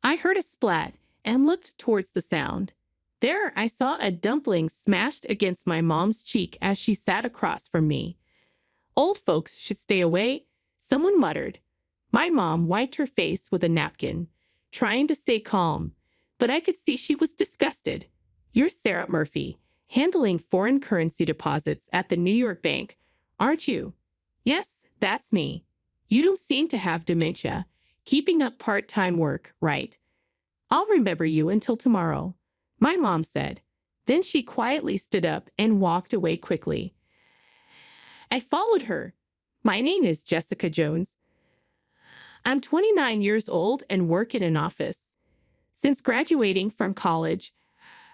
I heard a splat and looked towards the sound. There, I saw a dumpling smashed against my mom's cheek as she sat across from me. Old folks should stay away, someone muttered. My mom wiped her face with a napkin, trying to stay calm, but I could see she was disgusted. You're Sarah Murphy, handling foreign currency deposits at the New York bank, aren't you? Yes, that's me. You don't seem to have dementia. Keeping up part-time work, right? I'll remember you until tomorrow, my mom said. Then she quietly stood up and walked away quickly. I followed her. My name is Jessica Jones. I'm 29 years old and work in an office. Since graduating from college,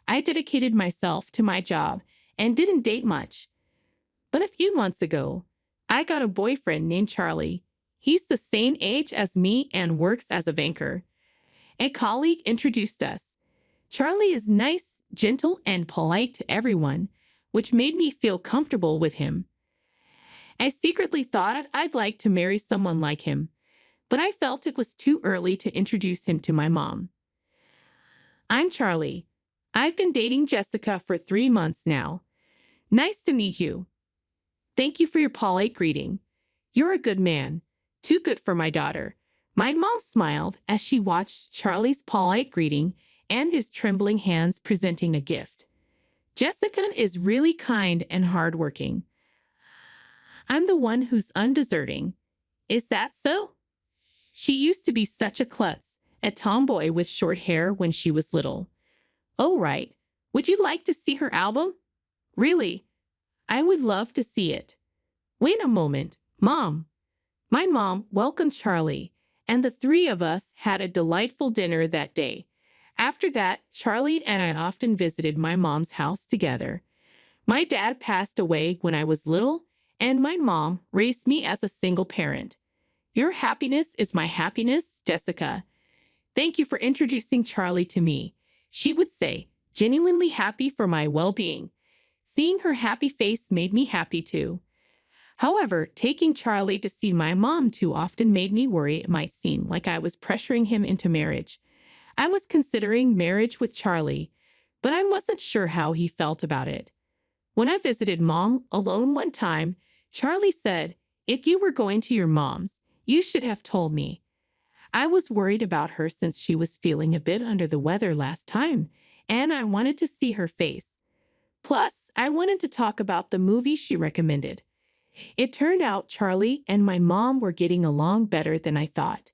I dedicated myself to my job and didn't date much. But a few months ago, I got a boyfriend named Charlie. He's the same age as me and works as a banker. A colleague introduced us. Charlie is nice, gentle, and polite to everyone, which made me feel comfortable with him. I secretly thought I'd like to marry someone like him, but I felt it was too early to introduce him to my mom. I'm Charlie. I've been dating Jessica for 3 months now. Nice to meet you. Thank you for your polite greeting. You're a good man. Too good for my daughter. My mom smiled as she watched Charlie's polite greeting and his trembling hands presenting a gift. Jessica is really kind and hardworking. I'm the one who's undeserving. Is that so? She used to be such a klutz, a tomboy with short hair when she was little. Oh, right. Would you like to see her album? Really? I would love to see it. Wait a moment, Mom. My mom welcomed Charlie, and the three of us had a delightful dinner that day. After that, Charlie and I often visited my mom's house together. My dad passed away when I was little, and my mom raised me as a single parent. Your happiness is my happiness, Jessica. Thank you for introducing Charlie to me, she would say, genuinely happy for my well-being. Seeing her happy face made me happy too. However, taking Charlie to see my mom too often made me worry it might seem like I was pressuring him into marriage. I was considering marriage with Charlie, but I wasn't sure how he felt about it. When I visited Mom alone one time, Charlie said, "If you were going to your mom's, you should have told me." I was worried about her since she was feeling a bit under the weather last time, and I wanted to see her face. Plus, I wanted to talk about the movie she recommended. It turned out Charlie and my mom were getting along better than I thought.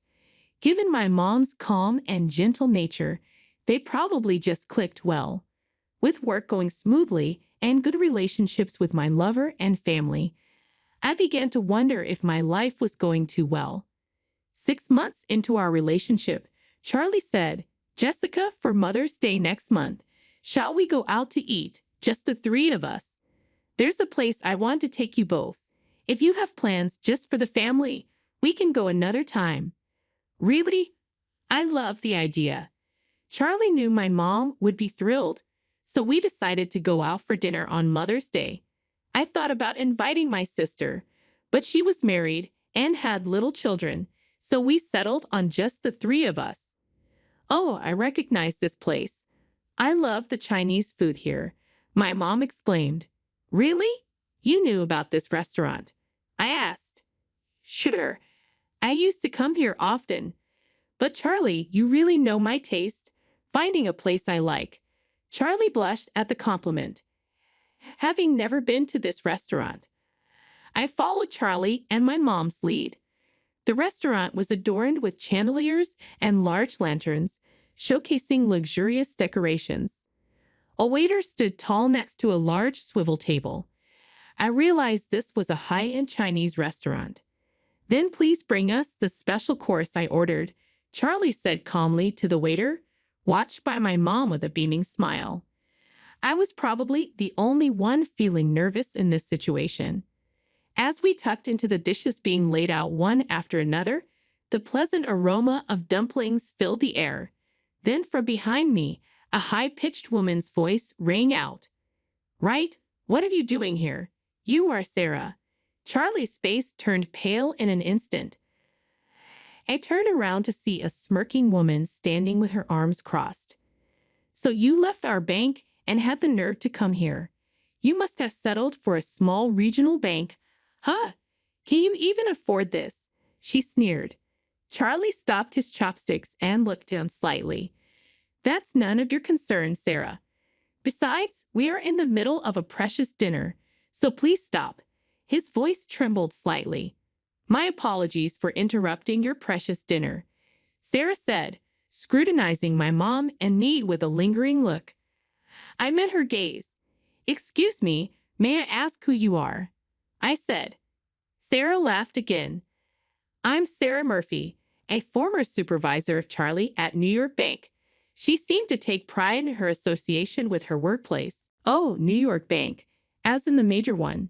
Given my mom's calm and gentle nature, they probably just clicked well. With work going smoothly and good relationships with my lover and family, I began to wonder if my life was going too well. 6 months into our relationship, Charlie said, "Jessica, for Mother's Day next month, shall we go out to eat, just the three of us? There's a place I want to take you both. If you have plans just for the family, we can go another time." Really? I love the idea. Charlie knew my mom would be thrilled, so we decided to go out for dinner on Mother's Day. I thought about inviting my sister, but she was married and had little children, so we settled on just the three of us. Oh, I recognize this place. I love the Chinese food here, my mom exclaimed. Really? You knew about this restaurant? I asked. Sure. I used to come here often. But Charlie, you really know my taste. Finding a place I like. Charlie blushed at the compliment. Having never been to this restaurant, I followed Charlie and my mom's lead. The restaurant was adorned with chandeliers and large lanterns, showcasing luxurious decorations. A waiter stood tall next to a large swivel table. I realized this was a high-end Chinese restaurant. Then please bring us the special course I ordered, Charlie said calmly to the waiter, watched by my mom with a beaming smile. I was probably the only one feeling nervous in this situation. As we tucked into the dishes being laid out one after another, the pleasant aroma of dumplings filled the air. Then from behind me, a high-pitched woman's voice rang out. Right? What are you doing here? You are Sarah. Charlie's face turned pale in an instant. I turned around to see a smirking woman standing with her arms crossed. So you left our bank and had the nerve to come here. You must have settled for a small regional bank. Huh? Can you even afford this? She sneered. Charlie stopped his chopsticks and looked down slightly. That's none of your concern, Sarah. Besides, we are in the middle of a precious dinner, so please stop. His voice trembled slightly. My apologies for interrupting your precious dinner, Sarah said, scrutinizing my mom and me with a lingering look. I met her gaze. Excuse me, may I ask who you are? I said. Sarah laughed again. I'm Sarah Murphy, a former supervisor of Charlie at New York Bank. She seemed to take pride in her association with her workplace. Oh, New York Bank, as in the major one.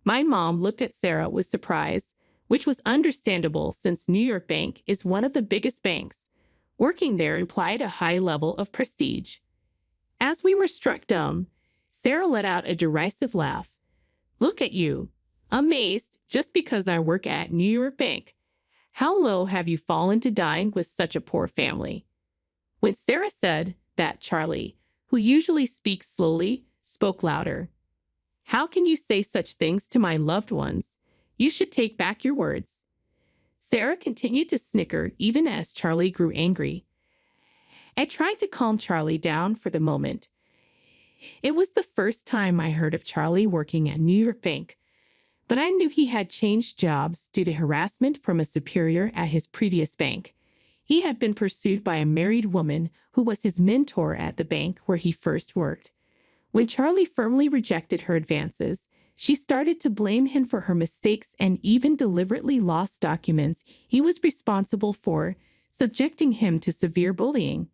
My mom looked at Sarah with surprise, which was understandable since New York Bank is one of the biggest banks. Working there implied a high level of prestige. As we were struck dumb, Sarah let out a derisive laugh. Look at you, amazed just because I work at New York Bank. How low have you fallen to dine with such a poor family? When Sarah said that, Charlie, who usually speaks slowly, spoke louder. How can you say such things to my loved ones? You should take back your words. Sarah continued to snicker even as Charlie grew angry. I tried to calm Charlie down for the moment. It was the first time I heard of Charlie working at New York Bank, but I knew he had changed jobs due to harassment from a superior at his previous bank. He had been pursued by a married woman who was his mentor at the bank where he first worked. When Charlie firmly rejected her advances, she started to blame him for her mistakes and even deliberately lost documents he was responsible for, subjecting him to severe bullying.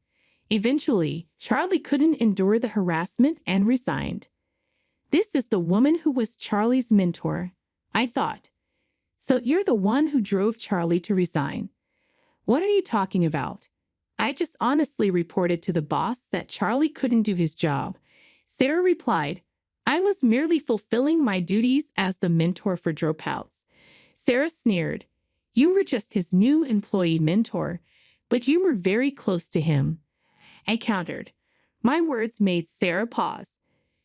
Eventually, Charlie couldn't endure the harassment and resigned. This is the woman who was Charlie's mentor, I thought. So you're the one who drove Charlie to resign. What are you talking about? I just honestly reported to the boss that Charlie couldn't do his job. Sarah replied, I was merely fulfilling my duties as the mentor for dropouts. Sarah sneered. You were just his new employee mentor, but you were very close to him. I countered. My words made Sarah pause.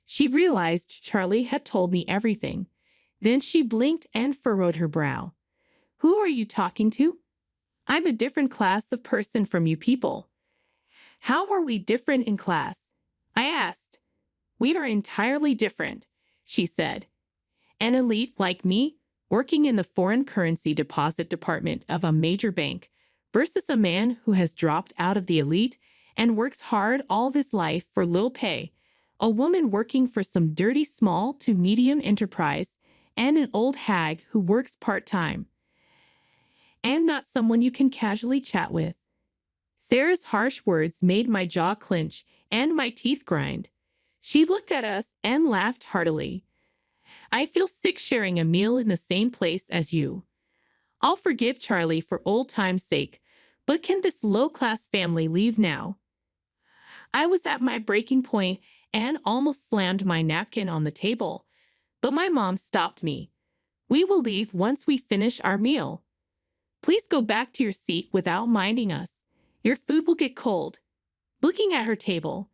She realized Charlie had told me everything. Then she blinked and furrowed her brow. Who are you talking to? I'm a different class of person from you people. How are we different in class? I asked. We are entirely different, she said. An elite like me, working in the foreign currency deposit department of a major bank, versus a man who has dropped out of the elite and works hard all his life for little pay, a woman working for some dirty small to medium enterprise, and an old hag who works part-time. And not someone you can casually chat with. Sarah's harsh words made my jaw clench and my teeth grind. She looked at us and laughed heartily. I feel sick sharing a meal in the same place as you. I'll forgive Charlie for old time's sake, but can this low-class family leave now? I was at my breaking point and almost slammed my napkin on the table, but my mom stopped me. We will leave once we finish our meal. Please go back to your seat without minding us. Your food will get cold. Looking at her table,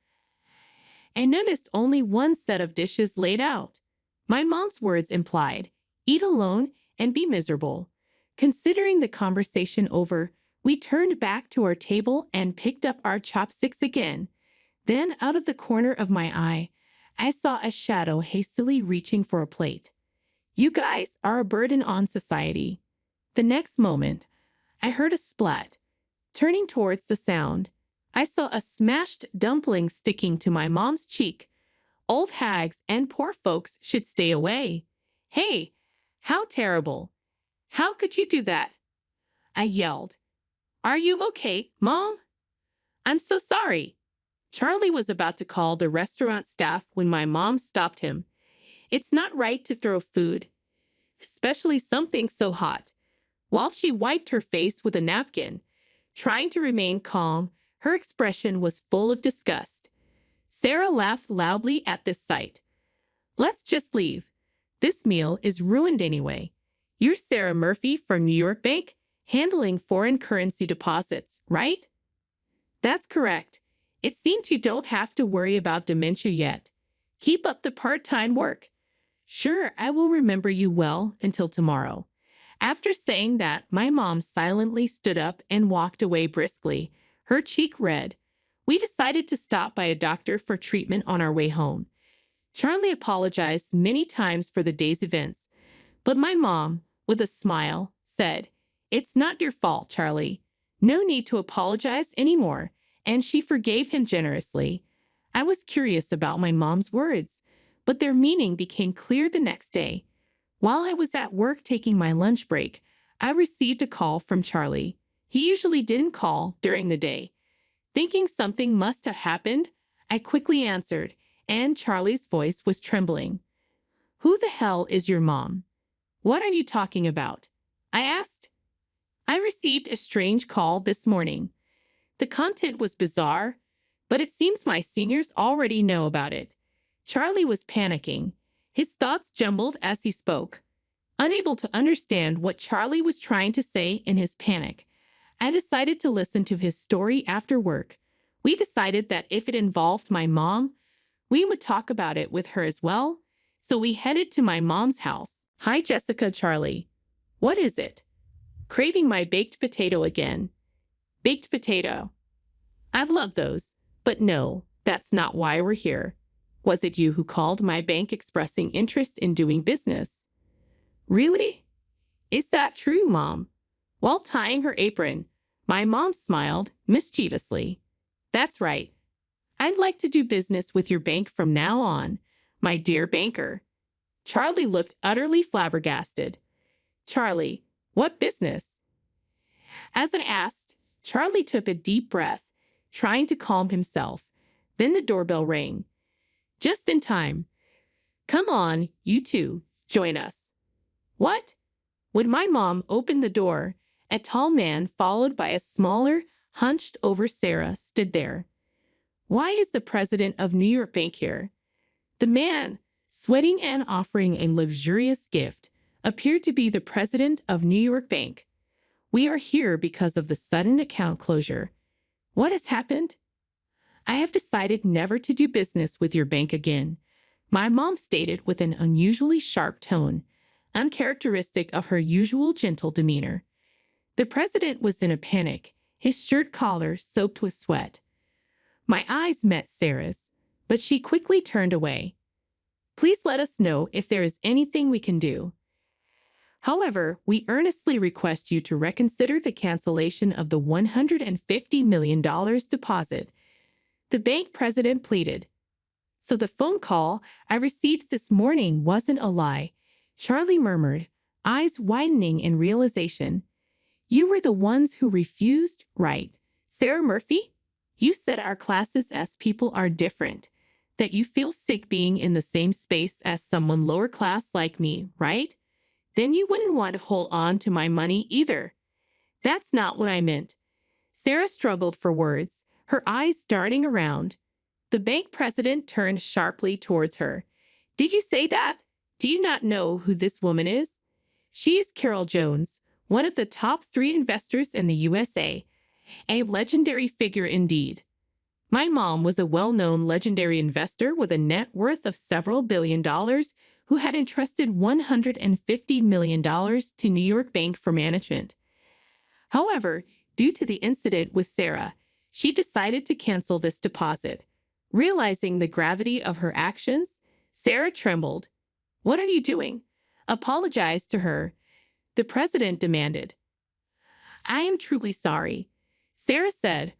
I noticed only one set of dishes laid out. My mom's words implied, eat alone and be miserable. Considering the conversation over, we turned back to our table and picked up our chopsticks again. Then, out of the corner of my eye, I saw a shadow hastily reaching for a plate. You guys are a burden on society. The next moment, I heard a splat. Turning towards the sound, I saw a smashed dumpling sticking to my mom's cheek. Old hags and poor folks should stay away. Hey, how terrible. How could you do that? I yelled. Are you okay, Mom? I'm so sorry. Charlie was about to call the restaurant staff when my mom stopped him. It's not right to throw food, especially something so hot. While she wiped her face with a napkin, trying to remain calm, her expression was full of disgust. Sarah laughed loudly at this sight. Let's just leave. This meal is ruined anyway. You're Sarah Murphy from New York Bank, handling foreign currency deposits, right? That's correct. It seems you don't have to worry about dementia yet. Keep up the part-time work. Sure, I will remember you well until tomorrow. After saying that, my mom silently stood up and walked away briskly, her cheek red. We decided to stop by a doctor for treatment on our way home. Charlie apologized many times for the day's events, but my mom, with a smile, said, "It's not your fault, Charlie. No need to apologize anymore," and she forgave him generously. I was curious about my mom's words, but their meaning became clear the next day. While I was at work taking my lunch break, I received a call from Charlie. He usually didn't call during the day. Thinking something must have happened, I quickly answered, and Charlie's voice was trembling. "Who the hell is your mom? What are you talking about?" I asked. "I received a strange call this morning. The content was bizarre, but it seems my seniors already know about it." Charlie was panicking. His thoughts jumbled as he spoke. Unable to understand what Charlie was trying to say in his panic, I decided to listen to his story after work. We decided that if it involved my mom, we would talk about it with her as well, so we headed to my mom's house. "Hi, Jessica." "Charlie, what is it?" "Craving my baked potato again." "Baked potato? I love those. But no, that's not why we're here. Was it you who called my bank expressing interest in doing business?" "Really? Is that true, Mom?" While tying her apron, my mom smiled mischievously. "That's right. I'd like to do business with your bank from now on, my dear banker." Charlie looked utterly flabbergasted. "Charlie, what business?" As I asked, Charlie took a deep breath, trying to calm himself. Then the doorbell rang. Just in time. "Come on, you two, join us." "What?" When my mom opened the door, a tall man followed by a smaller, hunched-over Sarah stood there. "Why is the president of New York Bank here?" The man, sweating and offering a luxurious gift, appeared to be the president of New York Bank. "We are here because of the sudden account closure." "What has happened?" "I have decided never to do business with your bank again," my mom stated with an unusually sharp tone, uncharacteristic of her usual gentle demeanor. The president was in a panic, his shirt collar soaked with sweat. My eyes met Sarah's, but she quickly turned away. "Please let us know if there is anything we can do. However, we earnestly request you to reconsider the cancellation of the $150 million deposit," the bank president pleaded. "So the phone call I received this morning wasn't a lie," Charlie murmured, eyes widening in realization. "You were the ones who refused, right, Sarah Murphy? You said our classes as people are different, that you feel sick being in the same space as someone lower class like me, right? Then you wouldn't want to hold on to my money either." "That's not what I meant." Sarah struggled for words, her eyes darting around. The bank president turned sharply towards her. "Did you say that? Do you not know who this woman is? She is Carol Jones, one of the top 3 investors in the USA, a legendary figure indeed." My mom was a well-known legendary investor with a net worth of several $billions who had entrusted $150 million to New York Bank for management. However, due to the incident with Sarah, she decided to cancel this deposit. Realizing the gravity of her actions, Sarah trembled. "What are you doing? Apologize to her," the president demanded. "I am truly sorry," Sarah said,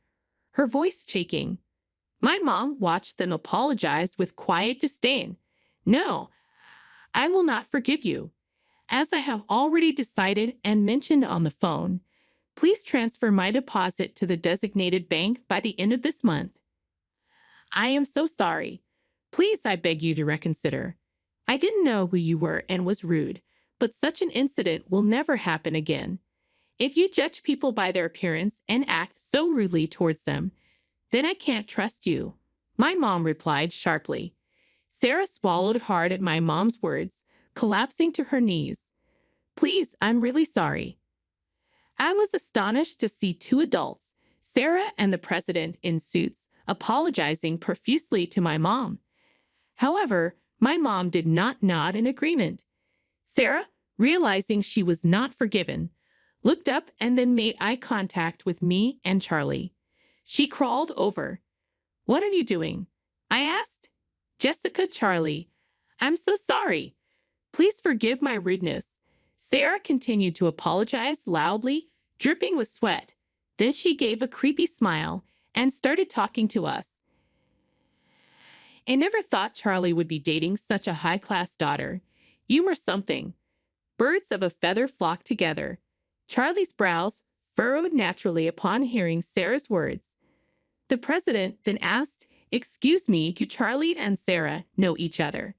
her voice shaking. My mom watched them apologize with quiet disdain. "No, I will not forgive you. As I have already decided and mentioned on the phone, please transfer my deposit to the designated bank by the end of this month." "I am so sorry. Please, I beg you to reconsider. I didn't know who you were and was rude, but such an incident will never happen again. If you judge people by their appearance and act so rudely towards them, then I can't trust you," my mom replied sharply. Sarah swallowed hard at my mom's words, collapsing to her knees. "Please, I'm really sorry." I was astonished to see two adults, Sarah and the president in suits, apologizing profusely to my mom. However, my mom did not nod in agreement. Sarah, realizing she was not forgiven, looked up and then made eye contact with me and Charlie. She crawled over. "What are you doing?" I asked. "Jessica, Charlie, I'm so sorry. Please forgive my rudeness." Sarah continued to apologize loudly, dripping with sweat. Then she gave a creepy smile and started talking to us. I never thought Charlie would be dating such a high-class daughter. You were something. Birds of a feather flocked together. Charlie's brows furrowed naturally upon hearing Sarah's words. The president then asked, "Excuse me, do Charlie and Sarah know each other?"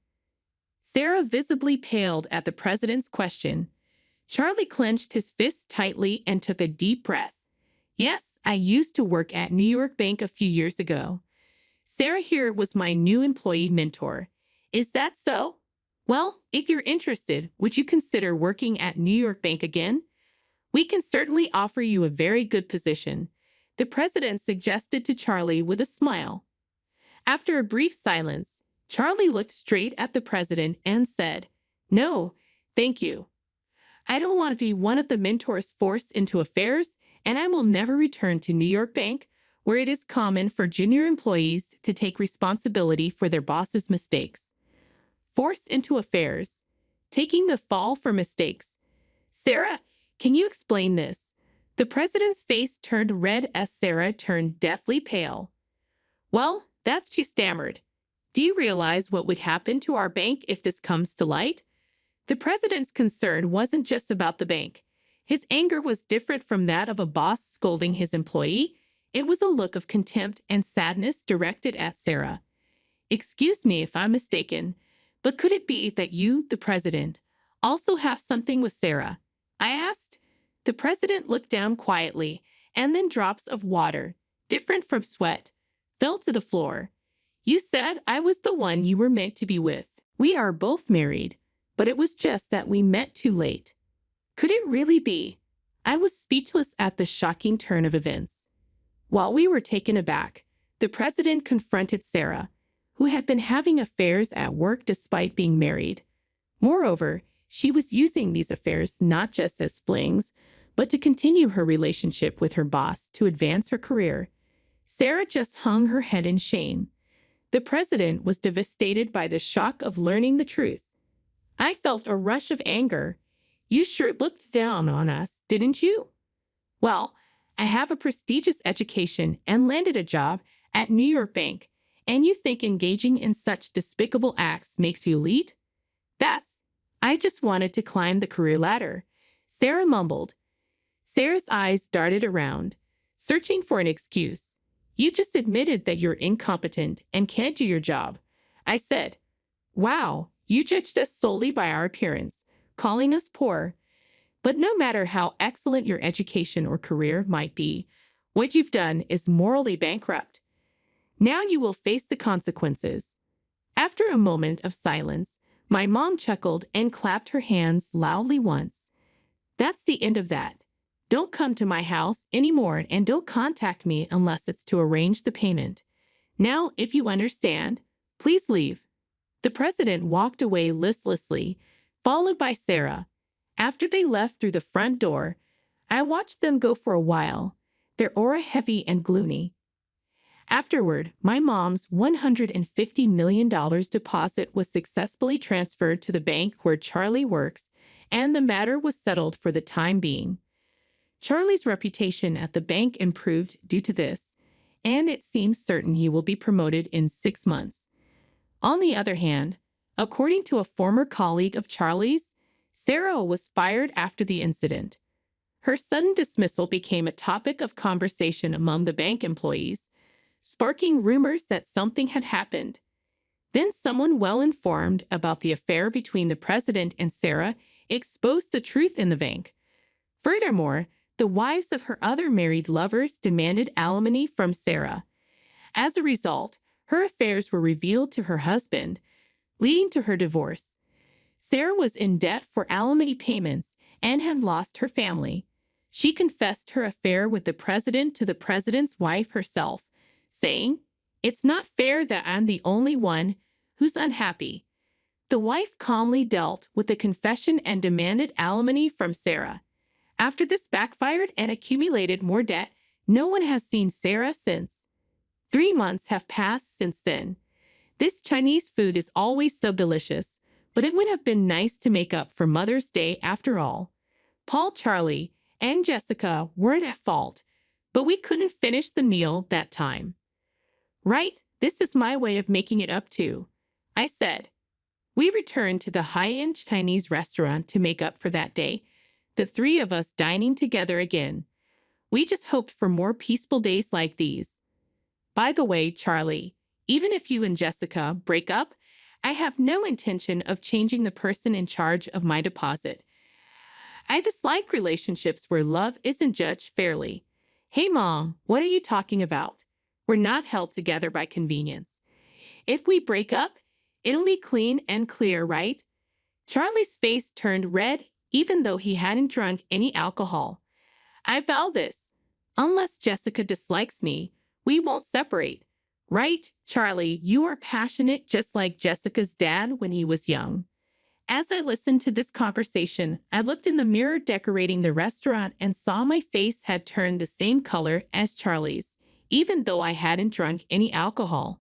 Sarah visibly paled at the president's question. Charlie clenched his fists tightly and took a deep breath. "Yes, I used to work at New York Bank a few years ago. Sarah here was my new employee mentor." "Is that so? Well, if you're interested, would you consider working at New York Bank again? We can certainly offer you a very good position," the president suggested to Charlie with a smile. After a brief silence, Charlie looked straight at the president and said, "No, thank you. I don't want to be one of the mentors forced into affairs, and I will never return to New York Bank, where it is common for junior employees to take responsibility for their boss's mistakes." Forced into affairs, taking the fall for mistakes. "Sarah, can you explain this?" The president's face turned red as Sarah turned deathly pale. "Well, that's," she stammered. "Do you realize what would happen to our bank if this comes to light?" The president's concern wasn't just about the bank. His anger was different from that of a boss scolding his employee. It was a look of contempt and sadness directed at Sarah. "Excuse me if I'm mistaken, but could it be that you, the president, also have something with Sarah?" I asked. The president looked down quietly, and then drops of water, different from sweat, fell to the floor. "You said I was the one you were meant to be with. We are both married, but it was just that we met too late." Could it really be? I was speechless at the shocking turn of events. While we were taken aback, the president confronted Sarah, who had been having affairs at work despite being married. Moreover, she was using these affairs not just as flings, but to continue her relationship with her boss to advance her career. Sarah just hung her head in shame. The president was devastated by the shock of learning the truth. I felt a rush of anger. "You sure looked down on us, didn't you? Well, I have a prestigious education and landed a job at New York Bank, and you think engaging in such despicable acts makes you elite? I just wanted to climb the career ladder," Sarah mumbled. Sarah's eyes darted around, searching for an excuse. "You just admitted that you're incompetent and can't do your job," I said. "Wow, you judged us solely by our appearance, calling us poor. But no matter how excellent your education or career might be, what you've done is morally bankrupt. Now you will face the consequences." After a moment of silence, my mom chuckled and clapped her hands loudly once. "That's the end of that. Don't come to my house anymore and don't contact me unless it's to arrange the payment. Now, if you understand, please leave." The president walked away listlessly, followed by Sarah. After they left through the front door, I watched them go for a while, their aura heavy and gloomy. Afterward, my mom's $150 million deposit was successfully transferred to the bank where Charlie works, and the matter was settled for the time being. Charlie's reputation at the bank improved due to this, and it seems certain he will be promoted in 6 months. On the other hand, according to a former colleague of Charlie's, Sarah was fired after the incident. Her sudden dismissal became a topic of conversation among the bank employees, sparking rumors that something had happened. Then someone well-informed about the affair between the president and Sarah exposed the truth in the bank. Furthermore, the wives of her other married lovers demanded alimony from Sarah. As a result, her affairs were revealed to her husband, leading to her divorce. Sarah was in debt for alimony payments and had lost her family. She confessed her affair with the president to the president's wife herself, saying, "It's not fair that I'm the only one who's unhappy." The wife calmly dealt with the confession and demanded alimony from Sarah. After this backfired and accumulated more debt, no one has seen Sarah since. 3 months have passed since then. This Chinese food is always so delicious, but it would have been nice to make up for Mother's Day after all. Paul, Charlie, and Jessica weren't at fault, but we couldn't finish the meal that time. "Right, this is my way of making it up too," I said. We returned to the high-end Chinese restaurant to make up for that day, the three of us dining together again. We just hoped for more peaceful days like these. By the way, Charlie, even if you and Jessica break up, I have no intention of changing the person in charge of my deposit. I dislike relationships where love isn't judged fairly. Hey, Mom, what are you talking about? We're not held together by convenience. If we break up, it'll be clean and clear, right? Charlie's face turned red, even though he hadn't drunk any alcohol. I vow this. Unless Jessica dislikes me, we won't separate. Right, Charlie, you are passionate just like Jessica's dad when he was young. As I listened to this conversation, I looked in the mirror decorating the restaurant and saw my face had turned the same color as Charlie's, even though I hadn't drunk any alcohol.